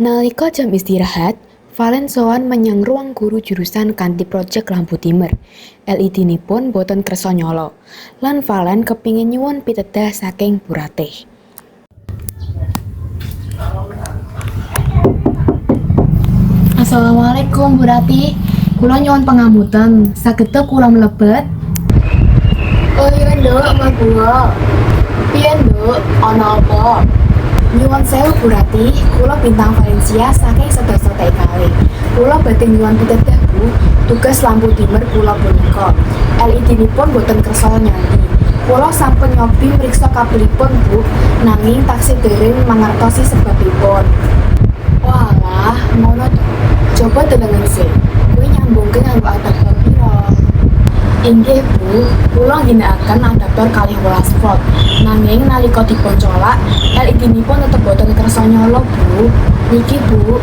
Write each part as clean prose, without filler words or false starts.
Nalika jam istirahat, Valen sowan menyang ruang guru jurusan kanthi projek lampu dimmer. LED-nipun boten kersa nyala, lan Valen kepingin nyuwun pitedah saking Bu Ratih. Assalamualaikum Bu Ratih, kula nyuwun pangapunten, saged kula mlebet? Oh iya nduk, Mbak Gua. Piye nduk, ana apa? Nyuwun sewu Bu Ratih, kula Bintang Valencia saking sedasa TKW. Kula badhe nyuwun pitedah Bu, tugas lampu dimmer kula punika. LED-nipun boten kersa nyanyi. Kula sampun nyobi mriksa kabelipun Bu, nanging taksih dereng mangertosi sebabipun. Walah, ngono to. Coba delengen sih. Kuwi nyambungke nganggo adaptor pira? Inggih Bu, kula ngginakaken adaptor 12 volt. Nanging nalika dipun colak, LED-nipun tetep boten kersa nyala Bu. Niki Bu.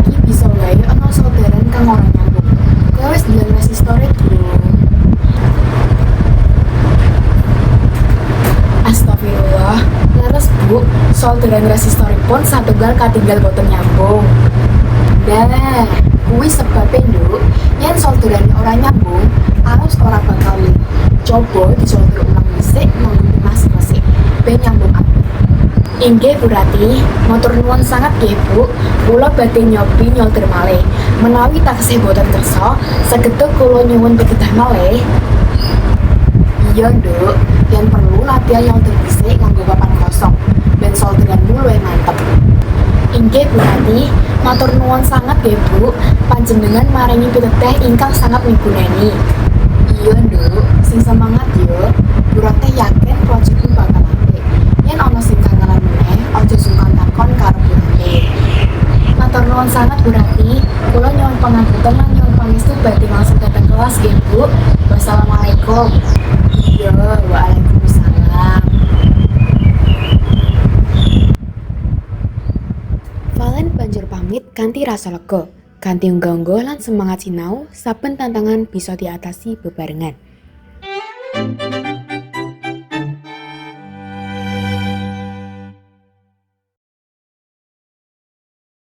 Iki bisa wae ana solderan kang ora nyambung. Kowe wis ndeleng resistore durung? Astagfirullah, leres Bu, solderan resistoripun satunggal katinggal boten nyambung. Nah, kuwi sebabnya nduk, yen solderannya ora nyambung, arus ora bakal link. Coba disolder ulang dhisik nganggo mas resik, ben nyambung apik. Inggih Bu Ratih, matur nuwun sanget nggih Bu, kula badhe nyobi nyolder malih. Menawi taksih boten kersa, saged kula nyuwun pitedah malih. Iya nduk, yen perlu latihan nyolder dhisik nganggo papan kosong, ben solderanmu luwih mantep. Inggih Bu Ratih, matur nuwun sanget nggih Bu, panjenengan maringi pitedah ingkang sangat migunani. Iya nduk, sing semangat yo. Bu Ratih yakin projekmu bakal apik. Yen ana sing kangelan meneh, aja sungkan takon karo Bu Ratih. Matur nuwun sanget Bu Ratih, kula nyuwun pangapunten lan nyuwun pangestu badhe langsung dateng kelas nggih Bu. Wassalamualaikum. Iya, waalaikumsalam. Valen banjur pamit kanthi rasa lega, kanthi unggah-ungguh lan semangat sinau, saben tantangan bisa diatasi bebarengan.